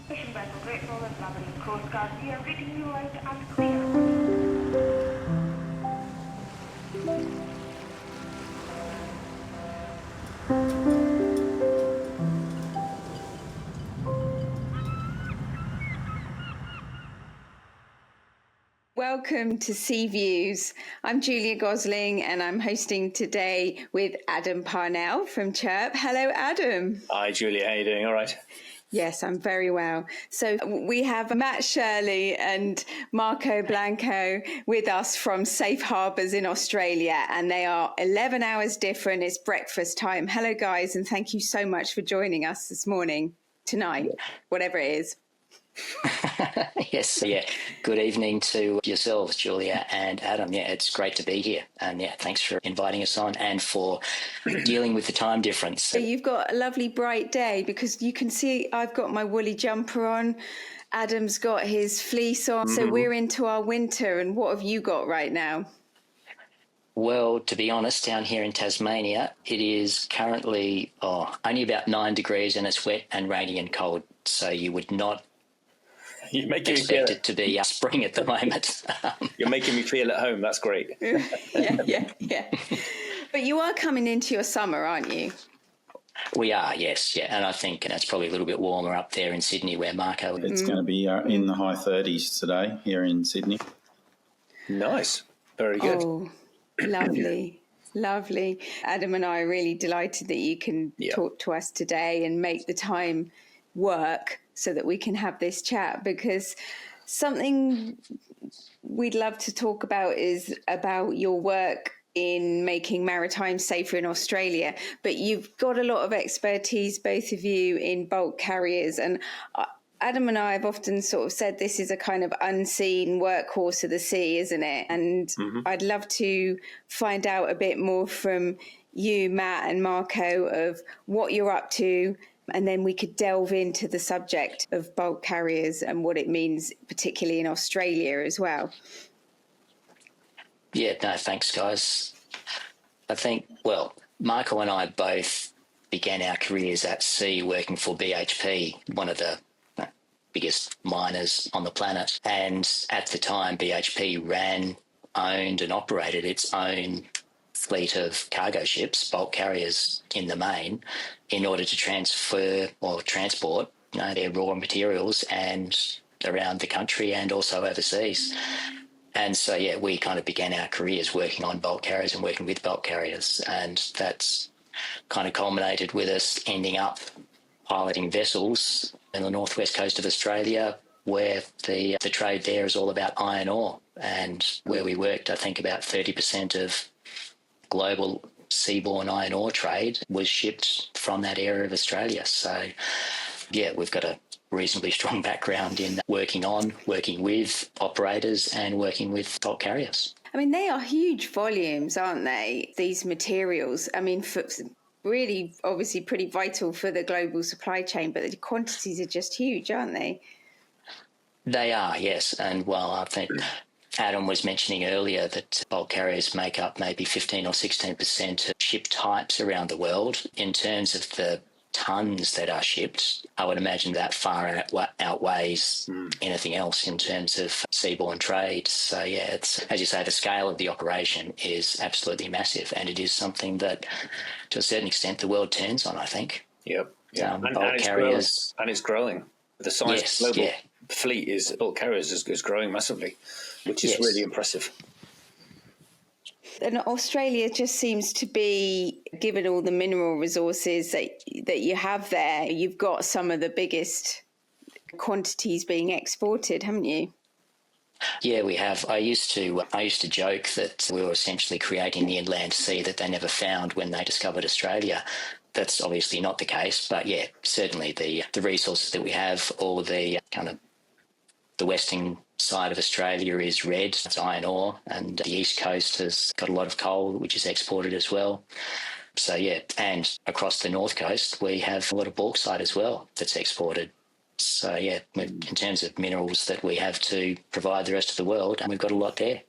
Fishing vessel Great Northern Labrador Coast Guard, we are reading you loud and clear. Welcome to Sea Views. I'm Julia Gosling and I'm hosting today with Adam Parnell from Chirp. Hello, Adam. Hi, Julia. How are you doing? All right. Yes, I'm very well. So we have Matt Shirley and Marco Blanco with us from Safe Harbours in Australia, and they are 11 hours different. It's breakfast time. Hello, guys, and thank you so much for joining us this morning, tonight, whatever it is. Yes, yeah. Good evening to yourselves, Julia and Adam. Yeah, it's great to be here. And yeah, thanks for inviting us on and for dealing with the time difference. So you've got a lovely bright day, because you can see I've got my woolly jumper on. Adam's got his fleece on. So we're into our winter. And what have you got right now? Well, to be honest, down here in Tasmania, it is currently only about 9 degrees and it's wet and rainy and cold. So you would not expect it to be spring at the moment. You're making me feel at home. That's great. Yeah. But you are coming into your summer, aren't you? We are, yes, yeah. And I think it's probably a little bit warmer up there in Sydney where Marco is. It's going to be in the high 30s today here in Sydney. Nice. Very good. Oh, lovely. Lovely. Adam and I are really delighted that you can talk to us today and make the time work so that we can have this chat, because something we'd love to talk about is about your work in making maritime safer in Australia. But you've got a lot of expertise, both of you, in bulk carriers. And Adam and I have often sort of said this is a kind of unseen workhorse of the sea, isn't it? And I'd love to find out a bit more from you, Matt and Marco, of what you're up to. And then we could delve into the subject of bulk carriers and what it means, particularly in Australia as well. Yeah, no, thanks, guys. I think, Marco and I both began our careers at sea working for BHP, one of the biggest miners on the planet. And at the time, BHP ran, owned and operated its own fleet of cargo ships, bulk carriers in the main, in order to transfer or transport their raw materials and around the country and also overseas. And so, we kind of began our careers working on bulk carriers and working with bulk carriers. And that's kind of culminated with us ending up piloting vessels in the northwest coast of Australia, where the trade there is all about iron ore, and where we worked, I think about 30% of global seaborne iron ore trade was shipped from that area of Australia. So, we've got a reasonably strong background in working with operators and working with bulk carriers. I mean, they are huge volumes, aren't they, these materials? I mean, really, obviously pretty vital for the global supply chain, but the quantities are just huge, aren't they? They are, yes. And I think Adam was mentioning earlier that bulk carriers make up maybe 15 or 16% of ship types around the world. In terms of the tonnes that are shipped, I would imagine that far outweighs anything else in terms of seaborne trade. So, it's, as you say, the scale of the operation is absolutely massive, and it is something that, to a certain extent, the world turns on, I think. Yep. Bulk carriers. And it's growing. The size of the global fleet is bulk carriers is growing massively, which is really impressive. And Australia just seems to be, given all the mineral resources that you have there, you've got some of the biggest quantities being exported, haven't you? Yeah, we have. I used to joke that we were essentially creating the inland sea that they never found when they discovered Australia. That's obviously not the case, but certainly the resources that we have, all the kind of the western side of Australia is red, it's iron ore, and the east coast has got a lot of coal, which is exported as well. So, and across the north coast, we have a lot of bauxite as well that's exported. So, in terms of minerals that we have to provide the rest of the world, we've got a lot there.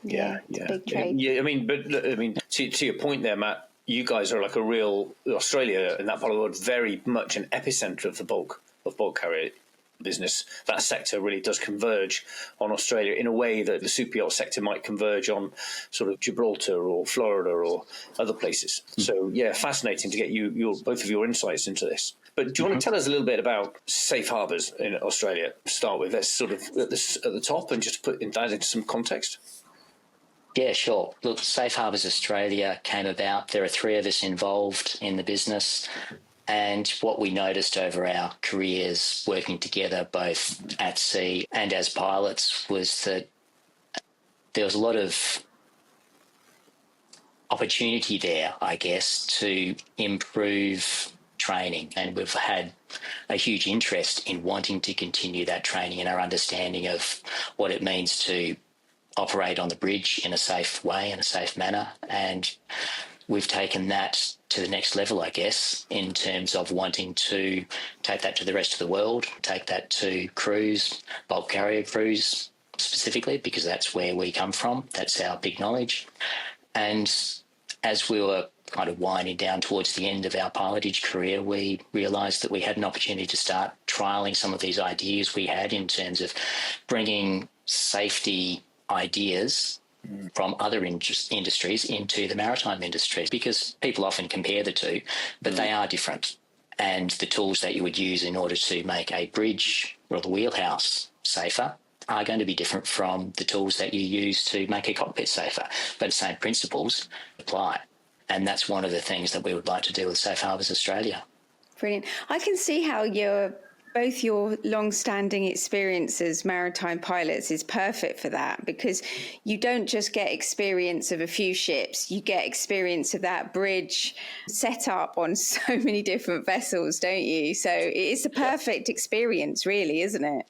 Yeah. Big trade. Yeah, I mean, to your point there, Matt, you guys are like a real Australia in that part of the world, very much an epicenter of the bulk of bulk carrier business, that sector really does converge on Australia in a way that the super yacht sector might converge on sort of Gibraltar or Florida or other places. So, yeah, fascinating to get both of your insights into this. But do you want to tell us a little bit about Safe Harbours in Australia to start with? Let's sort of at the top and just put that into some context. Yeah, sure. Look, Safe Harbours Australia came about. There are three of us involved in the business. And what we noticed over our careers working together, both at sea and as pilots, was that there was a lot of opportunity there, I guess, to improve training. And we've had a huge interest in wanting to continue that training and our understanding of what it means to operate on the bridge in a safe way, in a safe manner. And we've taken that to the next level, I guess, in terms of wanting to take that to the rest of the world, take that to cruise, bulk carrier cruise specifically, because that's where we come from. That's our big knowledge. And as we were kind of winding down towards the end of our pilotage career, we realised that we had an opportunity to start trialling some of these ideas we had in terms of bringing safety ideas from other industries into the maritime industry, because people often compare the two, but they are different. And the tools that you would use in order to make a bridge or the wheelhouse safer are going to be different from the tools that you use to make a cockpit safer, but the same principles apply. And that's one of the things that we would like to do with Safe Harbours Australia. Brilliant. I can see how both your long-standing experience as maritime pilots is perfect for that, because you don't just get experience of a few ships, you get experience of that bridge set up on so many different vessels, don't you? So it's a perfect experience, really, isn't it?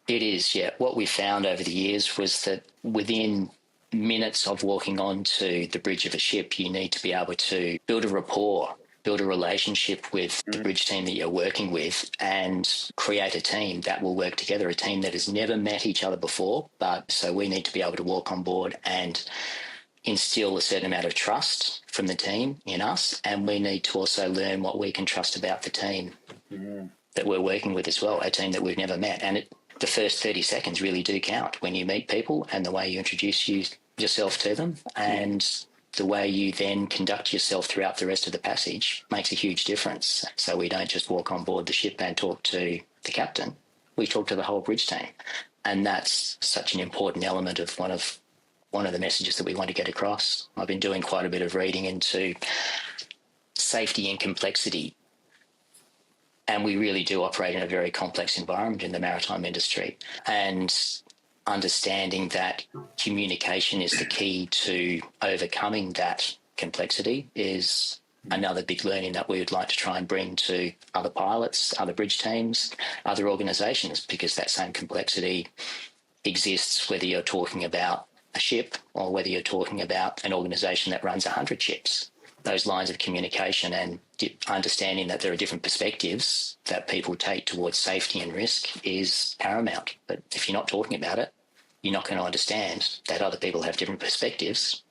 It is, yeah. What we found over the years was that within minutes of walking onto the bridge of a ship, you need to be able to build a rapport, build a relationship with the bridge team that you're working with, and create a team that will work together, a team that has never met each other before. But so we need to be able to walk on board and instill a certain amount of trust from the team in us, and we need to also learn what we can trust about the team that we're working with as well, a team that we've never met. And the first 30 seconds really do count when you meet people, and the way you introduce yourself to them and the way you then conduct yourself throughout the rest of the passage makes a huge difference. So we don't just walk on board the ship and talk to the captain. We talk to the whole bridge team. And that's such an important element of one of the messages that we want to get across. I've been doing quite a bit of reading into safety and complexity. And we really do operate in a very complex environment in the maritime industry. And understanding that communication is the key to overcoming that complexity is another big learning that we would like to try and bring to other pilots, other bridge teams, other organisations, because that same complexity exists whether you're talking about a ship or whether you're talking about an organisation that runs 100 ships. Those lines of communication and understanding that there are different perspectives that people take towards safety and risk is paramount. But if you're not talking about it, you're not going to understand that other people have different perspectives,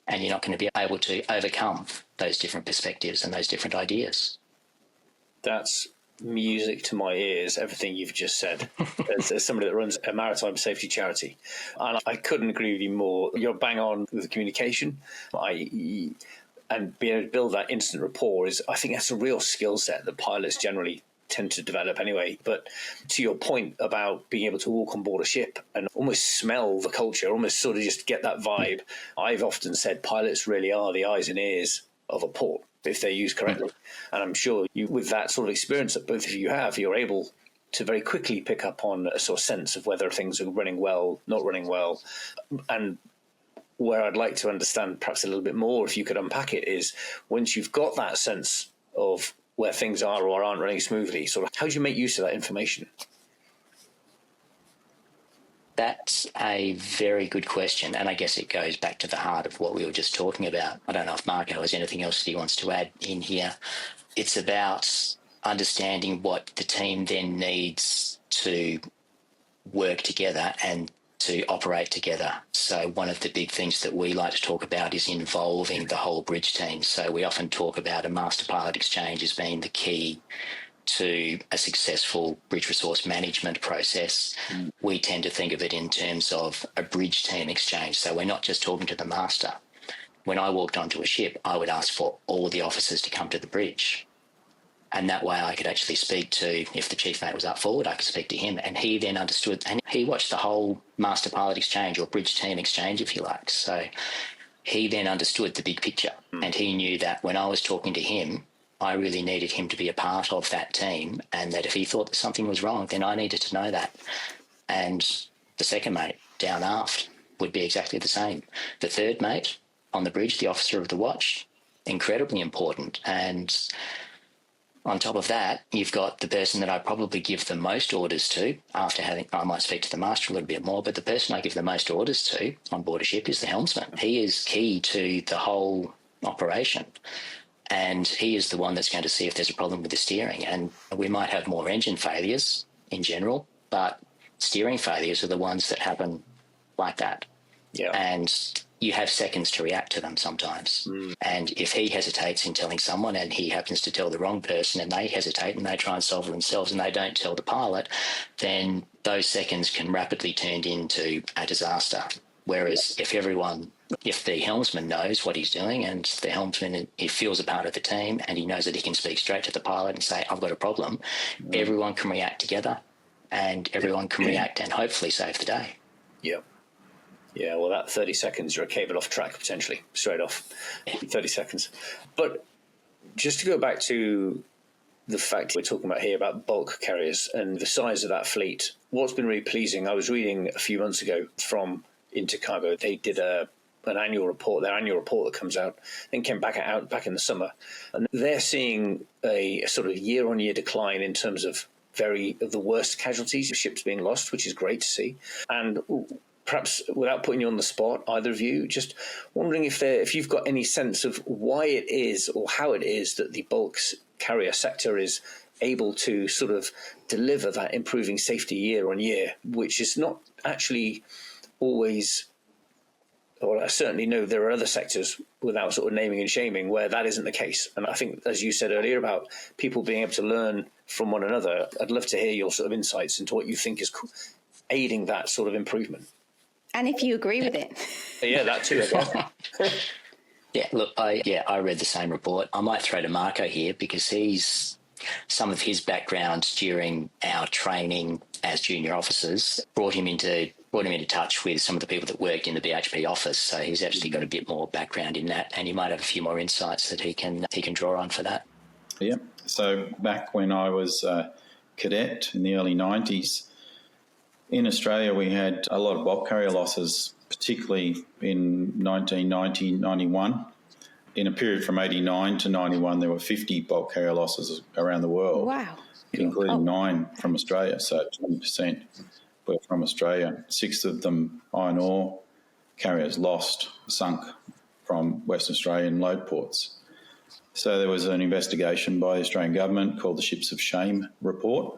and you're not going to be able to overcome those different perspectives and those different ideas. That's music to my ears, everything you've just said, as somebody that runs a maritime safety charity. And I couldn't agree with you more. You're bang on with the communication. And being able to build that instant rapport I think that's a real skill set that pilots generally tend to develop anyway. But to your point about being able to walk on board a ship and almost smell the culture, almost sort of just get that vibe, I've often said pilots really are the eyes and ears of a port if they're used correctly. And I'm sure with that sort of experience that both of you have, you're able to very quickly pick up on a sort of sense of whether things are running well, not running well. And where I'd like to understand perhaps a little bit more, if you could unpack it, is once you've got that sense of where things are or aren't running smoothly, sort of how do you make use of that information? That's a very good question, and I guess it goes back to the heart of what we were just talking about. I don't know if Marco has anything else that he wants to add in here. It's about understanding what the team then needs to work together and to operate together. So one of the big things that we like to talk about is involving the whole bridge team. So we often talk about a master pilot exchange as being the key to a successful bridge resource management process, we tend to think of it in terms of a bridge team exchange. So we're not just talking to the master. When I walked onto a ship, I would ask for all the officers to come to the bridge. And that way I could actually speak to, if the chief mate was up forward, I could speak to him. And he then understood, and he watched the whole master pilot exchange or bridge team exchange, if you like. So he then understood the big picture. And he knew that when I was talking to him, I really needed him to be a part of that team, and that if he thought that something was wrong, then I needed to know that. And the second mate down aft would be exactly the same. The third mate on the bridge, the officer of the watch, incredibly important. And on top of that, you've got the person that I probably give the most orders to after having, I might speak to the master a little bit more, but the person I give the most orders to on board a ship is the helmsman. He is key to the whole operation. And he is the one that's going to see if there's a problem with the steering. And we might have more engine failures in general, but steering failures are the ones that happen like that. Yeah. And you have seconds to react to them sometimes. And if he hesitates in telling someone and he happens to tell the wrong person and they hesitate and they try and solve it themselves and they don't tell the pilot, then those seconds can rapidly turn into a disaster. Whereas if the helmsman knows what he's doing and the helmsman, he feels a part of the team and he knows that he can speak straight to the pilot and say, I've got a problem, everyone can react together and everyone can react and hopefully save the day. Yeah. Yeah, well, that 30 seconds, you're a cable off track, potentially, straight off. 30 seconds. But just to go back to the fact we're talking about here about bulk carriers and the size of that fleet, what's been really pleasing, I was reading a few months ago from Intercargo, they did an annual report, their annual report that comes out, then came back in the summer. And they're seeing a sort of year-on-year decline in terms of the worst casualties of ships being lost, which is great to see. And perhaps without putting you on the spot, either of you, just wondering if you've got any sense of why it is or how it is that the bulk carrier sector is able to sort of deliver that improving safety year on year, which is not actually always, or I certainly know there are other sectors without sort of naming and shaming where that isn't the case. And I think, as you said earlier about people being able to learn from one another, I'd love to hear your sort of insights into what you think is aiding that sort of improvement. And if you agree with it. Yeah, that too, I guess. Yeah, look, I read the same report. I might throw to Marco here because some of his background during our training as junior officers brought him into touch with some of the people that worked in the BHP office. So he's actually got a bit more background in that, and he might have a few more insights that he can draw on for that. Yeah. So back when I was a cadet in the early 90s, in Australia we had a lot of bulk carrier losses, particularly in 1990, 91. In a period from 89 to 91, there were 50 bulk carrier losses around the world. Wow. Including 9 from Australia, so 20% were from Australia. 6 of them iron ore carriers sunk from Western Australian load ports. So there was an investigation by the Australian government called the Ships of Shame report.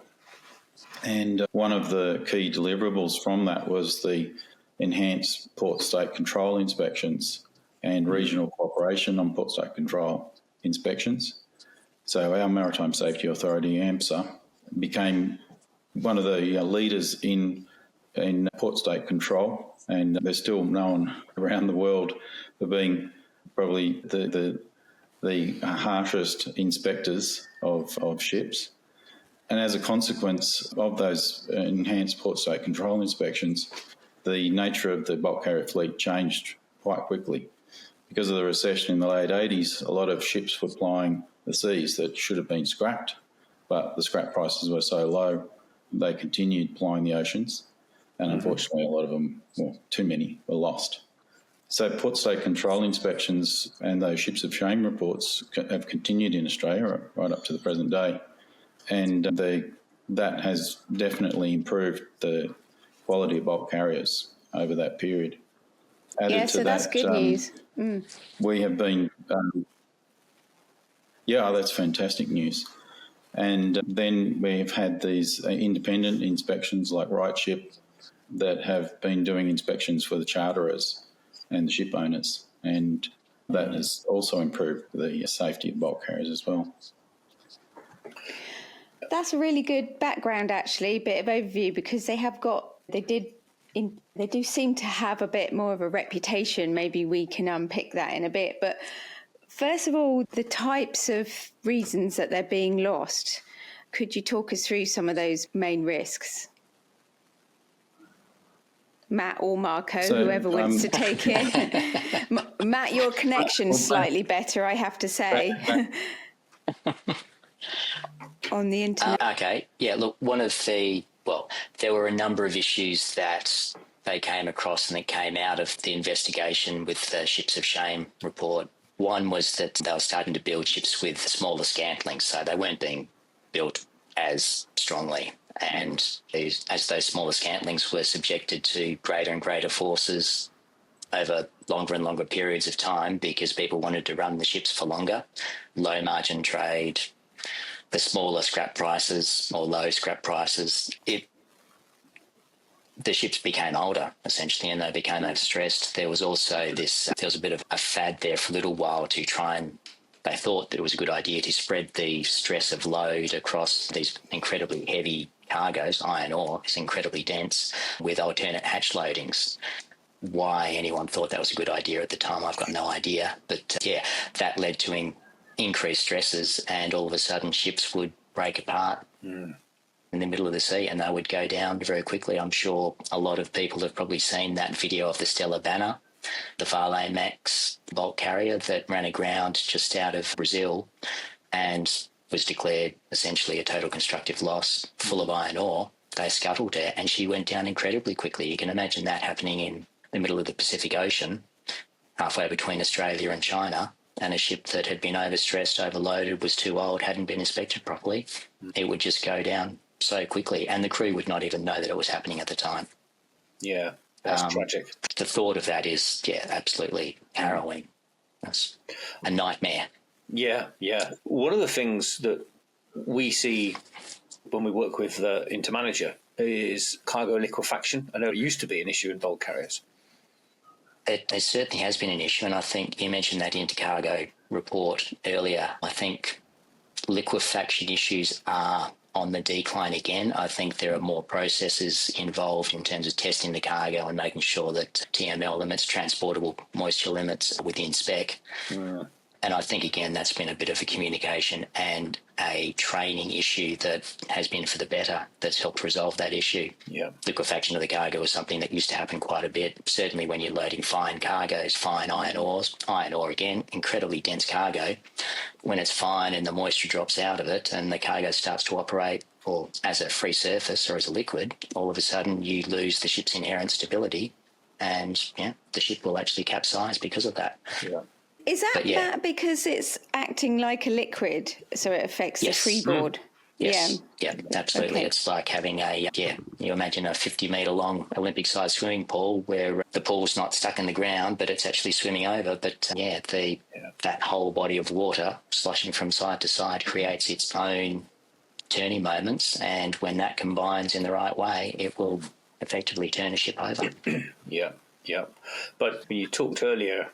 And one of the key deliverables from that was the enhanced port state control inspections and regional cooperation on port state control inspections. So our Maritime Safety Authority, AMSA, became one of the leaders in port state control, and they're still known around the world for being probably the harshest inspectors of ships. And as a consequence of those enhanced port state control inspections, the nature of the bulk carrier fleet changed quite quickly. Because of the recession in the late 80s, a lot of ships were plying the seas that should have been scrapped, but the scrap prices were so low, they continued plying the oceans. And unfortunately, a lot of them, well, too many, were lost. So port state control inspections and those Ships of Shame reports have continued in Australia right up to the present day. And that has definitely improved the quality of bulk carriers over that period. Added to that's good news. We have been, that's fantastic news. And then we've had these independent inspections like RightShip that have been doing inspections for the charterers and the ship owners, and that has also improved the safety of bulk carriers as well. that's a really good background, actually, bit of overview, because they do seem to have a bit more of a reputation. Maybe we can unpick that in a bit. But first of all, the types of reasons that they're being lost. Could you talk us through some of those main risks? Matt or Marco, whoever wants to take it. Matt, your connection's slightly better, I have to say, on the internet. Okay. Yeah, look, there were a number of issues that they came across and that came out of the investigation with the Ships of Shame report. One was that they were starting to build ships with smaller scantlings, so they weren't being built as strongly. And as those smaller scantlings were subjected to greater and greater forces over longer and longer periods of time because people wanted to run the ships for longer, low margin trade, the smaller scrap prices or low scrap prices, the ships became older, essentially, and they became overstressed. There was also there was a bit of a fad there for a little while to try and they thought that it was a good idea to spread the stress of load across these incredibly heavy cargoes. Iron ore is incredibly dense, with alternate hatch loadings. Why anyone thought that was a good idea at the time, I've got no idea. But that led to increased stresses, and all of a sudden ships would break apart in the middle of the sea and they would go down very quickly. I'm sure a lot of people have probably seen that video of the Stella Banner, the Vale Max bulk carrier that ran aground just out of Brazil and was declared essentially a total constructive loss, full of iron ore. They scuttled her and she went down incredibly quickly. You can imagine that happening in the middle of the Pacific Ocean, halfway between Australia and China, and a ship that had been overstressed, overloaded, was too old, hadn't been inspected properly. It would just go down so quickly, and the crew would not even know that it was happening at the time. Yeah, that's tragic. The thought of that is, absolutely harrowing. That's a nightmare. Yeah. One of the things that we see when we work with Intermanager is cargo liquefaction. I know it used to be an issue in bulk carriers. It certainly has been an issue, and I think you mentioned that Intercargo report earlier. I think liquefaction issues are on the decline again. I think there are more processes involved in terms of testing the cargo and making sure that TML limits, transportable moisture limits, are within spec. And I think, again, that's been a bit of a communication and a training issue that has been for the better, that's helped resolve that issue. Yeah. Liquefaction of the cargo is something that used to happen quite a bit, certainly when you're loading fine cargoes, fine iron ores. Iron ore, again, incredibly dense cargo. When it's fine and the moisture drops out of it and the cargo starts to operate or as a free surface or as a liquid, all of a sudden you lose the ship's inherent stability and the ship will actually capsize because of that. Yeah. Is that because it's acting like a liquid, so it affects the freeboard? Yes. Yeah, absolutely. Okay. It's like having you imagine a 50-metre long Olympic-sized swimming pool where the pool's not stuck in the ground, but it's actually swimming over. But, that whole body of water sloshing from side to side creates its own turning moments, and when that combines in the right way, it will effectively turn a ship over. Yeah. But when you talked earlier,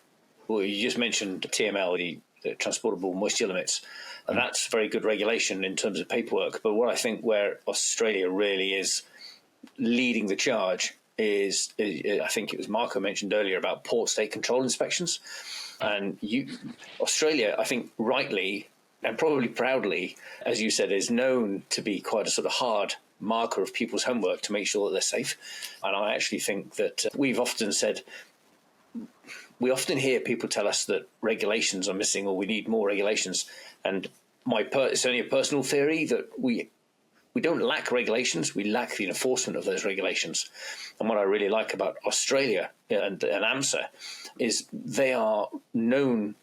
well, you just mentioned TML, the transportable moisture limits, and that's very good regulation in terms of paperwork. But what I think where Australia really is leading the charge is I think it was Marco mentioned earlier about port state control inspections. And Australia, I think rightly and probably proudly, as you said, is known to be quite a sort of hard marker of people's homework to make sure that they're safe. And I actually think that we often hear people tell us that regulations are missing or we need more regulations. And it's only a personal theory that we don't lack regulations, we lack the enforcement of those regulations. And what I really like about Australia and AMSA is they are known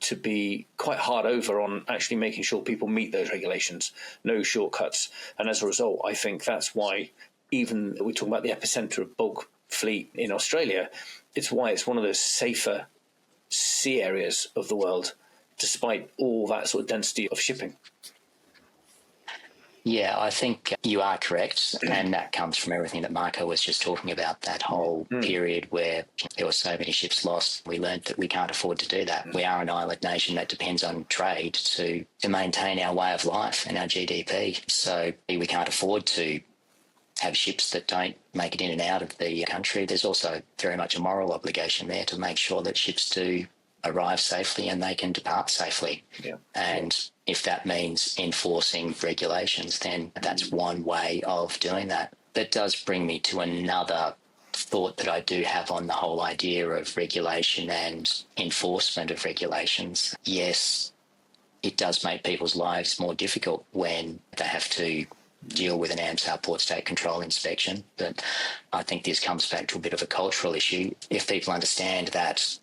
to be quite hard over on actually making sure people meet those regulations, no shortcuts. And as a result, I think that's why even we're talking about the epicenter of bulk fleet in Australia, it's why it's one of the safer sea areas of the world, despite all that sort of density of shipping. Yeah, I think you are correct, and that comes from everything that Marco was just talking about, that whole period where there were so many ships lost. We learned that we can't afford to do that. We are an island nation that depends on trade to maintain our way of life and our GDP. So we can't afford to have ships that don't make it in and out of the country. There's also very much a moral obligation there to make sure that ships do arrive safely and they can depart safely. Yeah. And if that means enforcing regulations, then that's one way of doing that. That does bring me to another thought that I do have on the whole idea of regulation and enforcement of regulations. Yes, it does make people's lives more difficult when they have to deal with an AMSAR port state control inspection. But I think this comes back to a bit of a cultural issue. If people understand that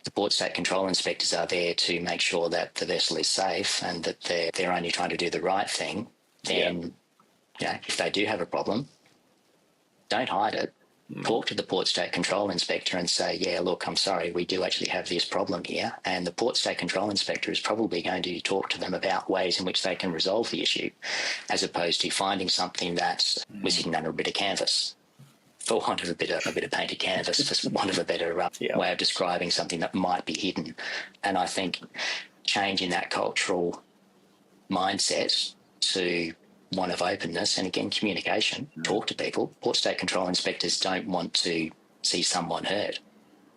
the port state control inspectors are there to make sure that the vessel is safe and that they're only trying to do the right thing, then if they do have a problem, don't hide it. Talk to the port state control inspector and say, yeah, look, I'm sorry, we do actually have this problem here. And the port state control inspector is probably going to talk to them about ways in which they can resolve the issue, as opposed to finding something that was hidden under a bit of canvas. For want of a bit of painted canvas, for want of a better way of describing something that might be hidden. And I think changing that cultural mindset to one of openness and, again, communication, talk to people. Port state control inspectors don't want to see someone hurt.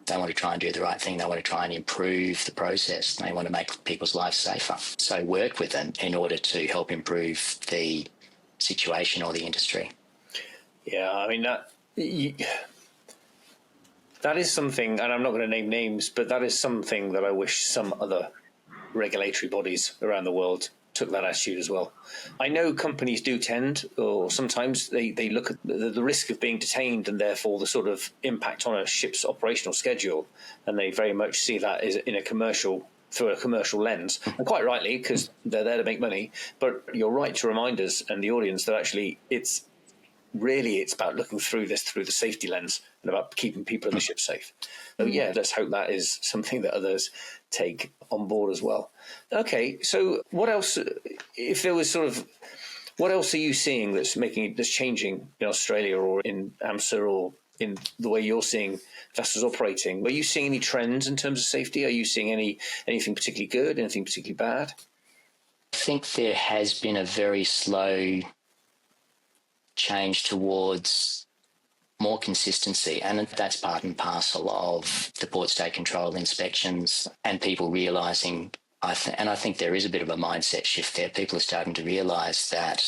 They want to try and do the right thing. They want to try and improve the process. They want to make people's lives safer. So work with them in order to help improve the situation or the industry. Yeah, I mean, that is something, and I'm not going to name names, but that is something that I wish some other regulatory bodies around the world took that attitude as well. I know companies do tend, or sometimes they look at the risk of being detained and therefore the sort of impact on a ship's operational schedule, and they very much see that as through a commercial lens, and quite rightly, because they're there to make money. But you're right to remind us and the audience that actually it's about looking through the safety lens and about keeping people in the ship safe. So let's hope that is something that others take on board as well. Okay, so what else? If there was what else are you seeing that's changing in Australia or in AMSA or in the way you're seeing vessels operating? Are you seeing any trends in terms of safety? Are you seeing anything particularly good? Anything particularly bad? I think there has been a very slow change towards more consistency, and that's part and parcel of the port state control inspections and people realising, I think there is a bit of a mindset shift there. People are starting to realise that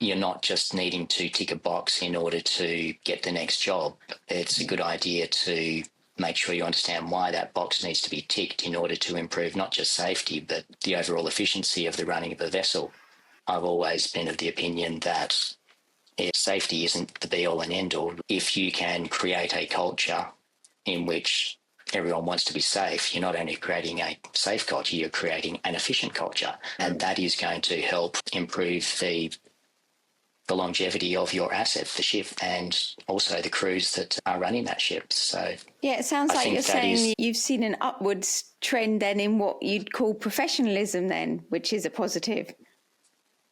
you're not just needing to tick a box in order to get the next job. It's a good idea to make sure you understand why that box needs to be ticked in order to improve not just safety, but the overall efficiency of the running of a vessel. I've always been of the opinion that safety isn't the be-all and end-all. If you can create a culture in which everyone wants to be safe, you're not only creating a safe culture, you're creating an efficient culture. And that is going to help improve the longevity of your asset, the ship, and also the crews that are running that ship. So it sounds like you're saying you've seen an upwards trend then in what you'd call professionalism then, which is a positive.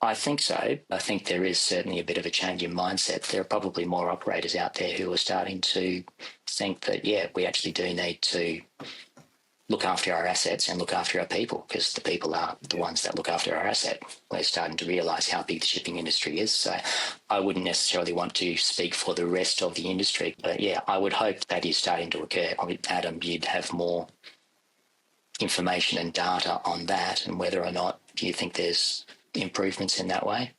I think so. I think there is certainly a bit of a change in mindset. There are probably more operators out there who are starting to think that, we actually do need to look after our assets and look after our people, because the people are the ones that look after our asset. We're starting to realise how big the shipping industry is. So I wouldn't necessarily want to speak for the rest of the industry, but I would hope that is starting to occur. I mean, Adam, you'd have more information and data on that, and whether or not you think there's improvements in that way?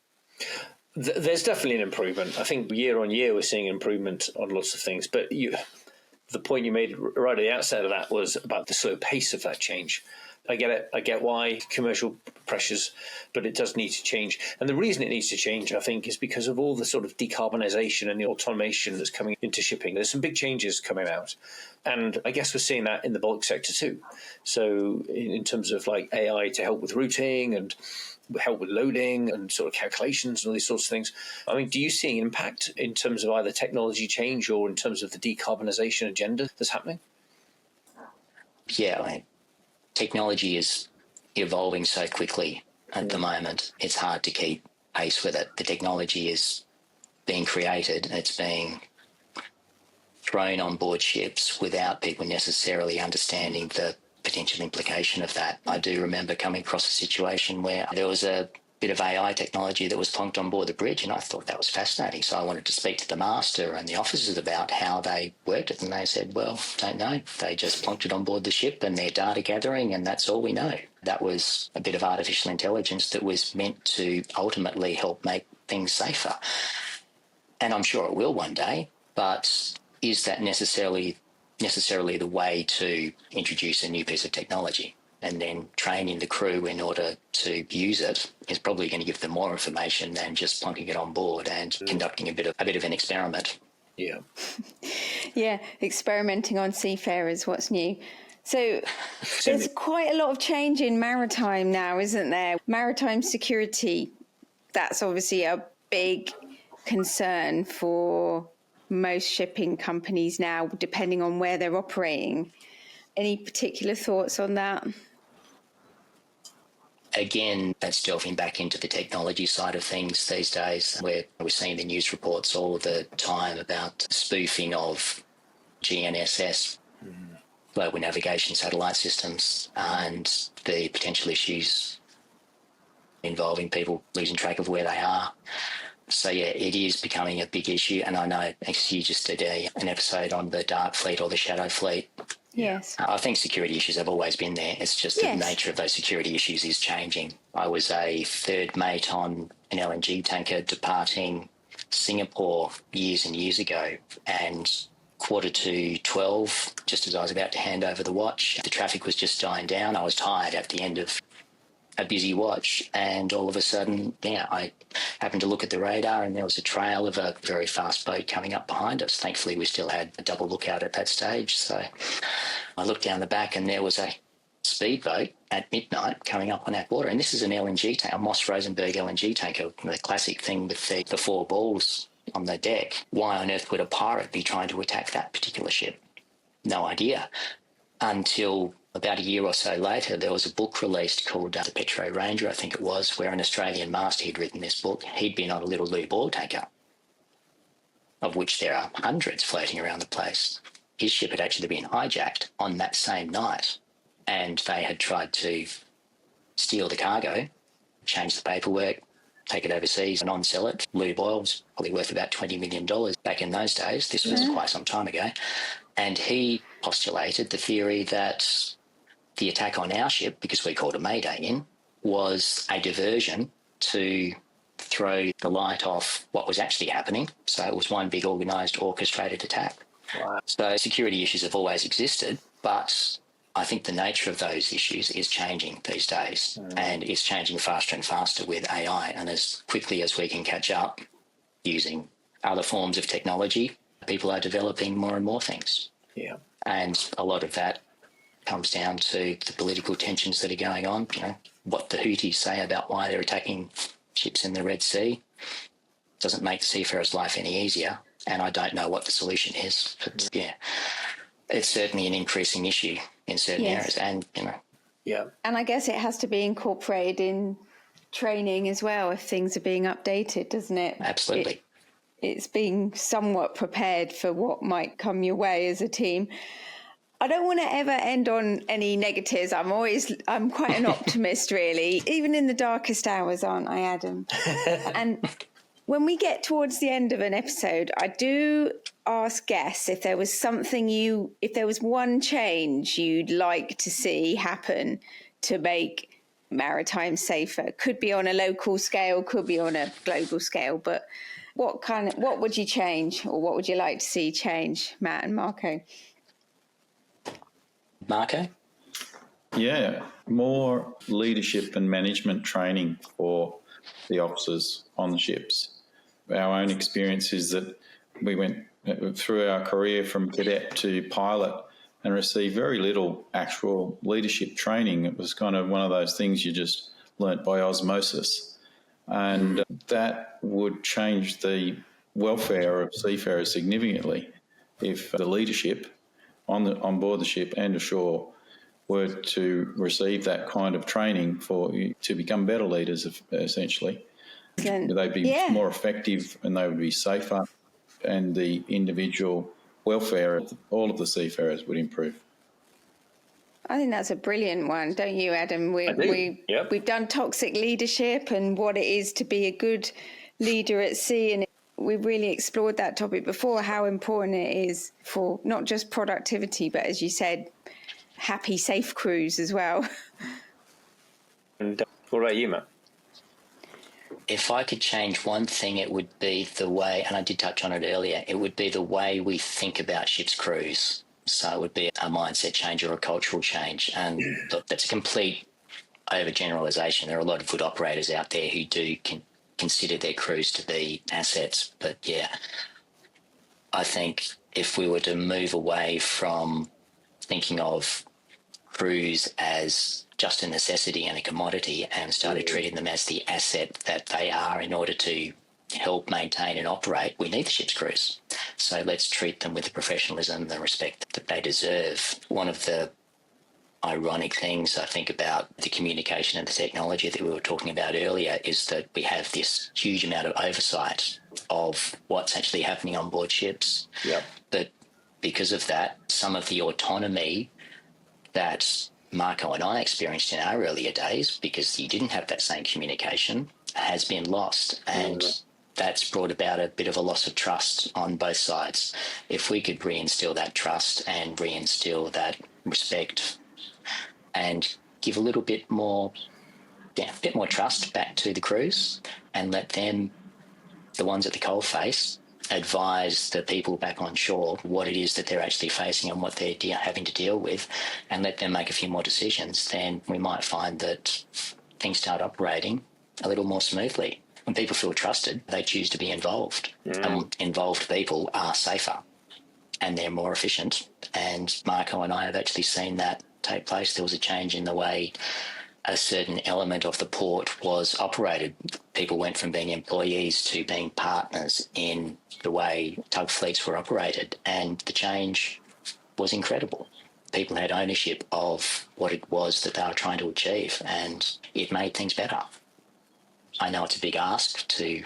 There's definitely an improvement. I think year on year we're seeing improvement on lots of things, but the point you made right at the outset of that was about the slow pace of that change. I get it. I get why commercial pressures, but it does need to change. And the reason it needs to change, I think, is because of all the sort of decarbonisation and the automation that's coming into shipping. There's some big changes coming out. And I guess we're seeing that in the bulk sector too. So in terms of like AI to help with routing and help with loading and sort of calculations and all these sorts of things. I mean, do you see an impact in terms of either technology change or in terms of the decarbonisation agenda that's happening? Yeah, technology is evolving so quickly at the moment. It's hard to keep pace with it. The technology is being created, it's being thrown on board ships without people necessarily understanding the potential implication of that. I do remember coming across a situation where there was a bit of AI technology that was plonked on board the bridge, and I thought that was fascinating. So I wanted to speak to the master and the officers about how they worked it, and they said, well, don't know. They just plonked it on board the ship and they're data gathering, and that's all we know. That was a bit of artificial intelligence that was meant to ultimately help make things safer. And I'm sure it will one day, but is that necessarily the way to introduce a new piece of technology? And then training the crew in order to use it is probably going to give them more information than just plonking it on board and conducting a bit of an experiment. Yeah. Yeah, experimenting on seafarers, what's new? So there's quite a lot of change in maritime now, isn't there? Maritime security, that's obviously a big concern for most shipping companies now, depending on where they're operating. Any particular thoughts on that? Again, that's delving back into the technology side of things these days, where we're seeing the news reports all the time about spoofing of GNSS, global navigation satellite systems, and the potential issues involving people losing track of where they are. So, yeah, it is becoming a big issue. And I know you just did an episode on the dark fleet or the shadow fleet. Yes. I think security issues have always been there. It's just the nature of those security issues is changing. I was a third mate on an LNG tanker departing Singapore years and years ago, and 11:45, just as I was about to hand over the watch, the traffic was just dying down. I was tired at the end of a busy watch, and all of a sudden, I happened to look at the radar, and there was a trail of a very fast boat coming up behind us. Thankfully, we still had a double lookout at that stage, so I looked down the back, and there was a speedboat at midnight coming up on our water, and this is an LNG tanker, a Moss Rosenberg LNG tanker, the classic thing with the four balls on the deck. Why on earth would a pirate be trying to attack that particular ship? No idea. Until about a year or so later, there was a book released called The Petro Ranger, I think it was, where an Australian master had written this book. He'd been on a little lube oil tanker, of which there are hundreds floating around the place. His ship had actually been hijacked on that same night, and they had tried to steal the cargo, change the paperwork, take it overseas and on-sell it. Lube oil was probably worth about $20 million back in those days. This was quite some time ago. And he postulated the theory that the attack on our ship, because we called a Mayday in, was a diversion to throw the light off what was actually happening. So it was one big organised, orchestrated attack. Wow. So security issues have always existed, but I think the nature of those issues is changing these days, and it's changing faster and faster with AI. And as quickly as we can catch up using other forms of technology, people are developing more and more things. Yeah. And a lot of that comes down to the political tensions that are going on. What the Houthis say about why they're attacking ships in the Red Sea doesn't make the seafarer's life any easier, and I don't know what the solution is. But, it's certainly an increasing issue in certain areas, and, Yeah. And I guess it has to be incorporated in training as well if things are being updated, doesn't it? Absolutely. It's being somewhat prepared for what might come your way as a team. I don't want to ever end on any negatives. I'm quite an optimist, really, even in the darkest hours, aren't I, Adam? And when we get towards the end of an episode, I do ask guests if there was if there was one change you'd like to see happen to make maritime safer. Could be on a local scale, could be on a global scale, but what would you change, or what would you like to see change, Matt and Marco? Marco? Yeah, more leadership and management training for the officers on the ships. Our own experience is that we went through our career from cadet to pilot and received very little actual leadership training. It was kind of one of those things you just learnt by osmosis. And that would change the welfare of seafarers significantly if the leadership on board the ship and ashore were to receive that kind of training to become better leaders, essentially, they'd be more effective and they would be safer, and the individual welfare of all of the seafarers would improve. I think that's a brilliant one, don't you, Adam? We've done toxic leadership and what it is to be a good leader at sea, and we've really explored that topic before, how important it is for not just productivity, but as you said, happy, safe crews as well. And what about you, Matt? If I could change one thing, it would be the way, and I did touch on it earlier, it would be the way we think about ship's crews. So it would be a mindset change or a cultural change. And look, that's a complete overgeneralisation. There are a lot of good operators out there who do consider their crews to be assets. But yeah, I think if we were to move away from thinking of crews as just a necessity and a commodity and started treating them as the asset that they are in order to help maintain and operate, we need the ship's crews. So let's treat them with the professionalism and the respect that they deserve. One of the ironic things I think about the communication and the technology that we were talking about earlier is that we have this huge amount of oversight of what's actually happening on board ships. Yeah. But because of that, some of the autonomy that Marco and I experienced in our earlier days, because you didn't have that same communication, has been lost. And that's brought about a bit of a loss of trust on both sides. If we could reinstill that trust and reinstill that respect and give a little bit more trust back to the crews and let them, the ones at the coalface, advise the people back on shore what it is that they're actually facing and what they're having to deal with, and let them make a few more decisions, then we might find that things start operating a little more smoothly. When people feel trusted, they choose to be involved. And involved people are safer and they're more efficient. And Marco and I have actually seen that take place. There was a change in the way a certain element of the port was operated. People went from being employees to being partners in the way tug fleets were operated, and the change was incredible. People had ownership of what it was that they were trying to achieve, and it made things better. I know it's a big ask to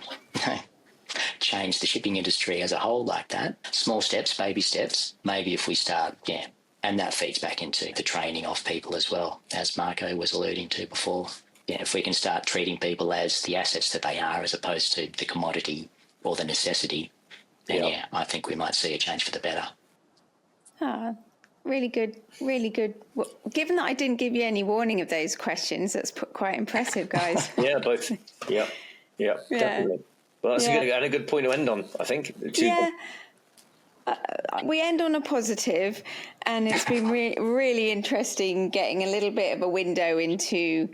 change the shipping industry as a whole like that. Small steps, baby steps. Maybe if we start, and that feeds back into the training of people as well, as Marco was alluding to before. If we can start treating people as the assets that they are as opposed to the commodity or the necessity, then I think we might see a change for the better. Really good, really good. Well, given that I didn't give you any warning of those questions, that's quite impressive, guys. Both. Yeah, definitely. Well, that's a good point to end on, I think. We end on a positive, and it's been really interesting getting a little bit of a window into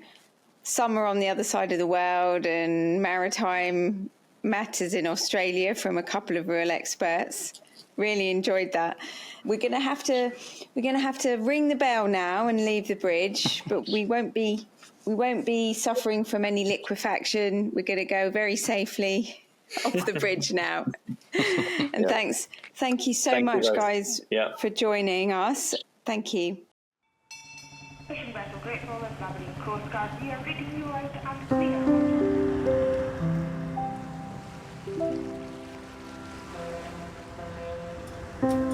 summer on the other side of the world and maritime matters in Australia from a couple of real experts. Really enjoyed that. We're going to have to ring the bell now and leave the bridge, but we won't be suffering from any liquefaction. We're going to go very safely off the bridge now. And thank you so much, guys, for joining us. Thank you. Fishing vessel Great Northern Labrador Coast Guard, we are reading you out and clear.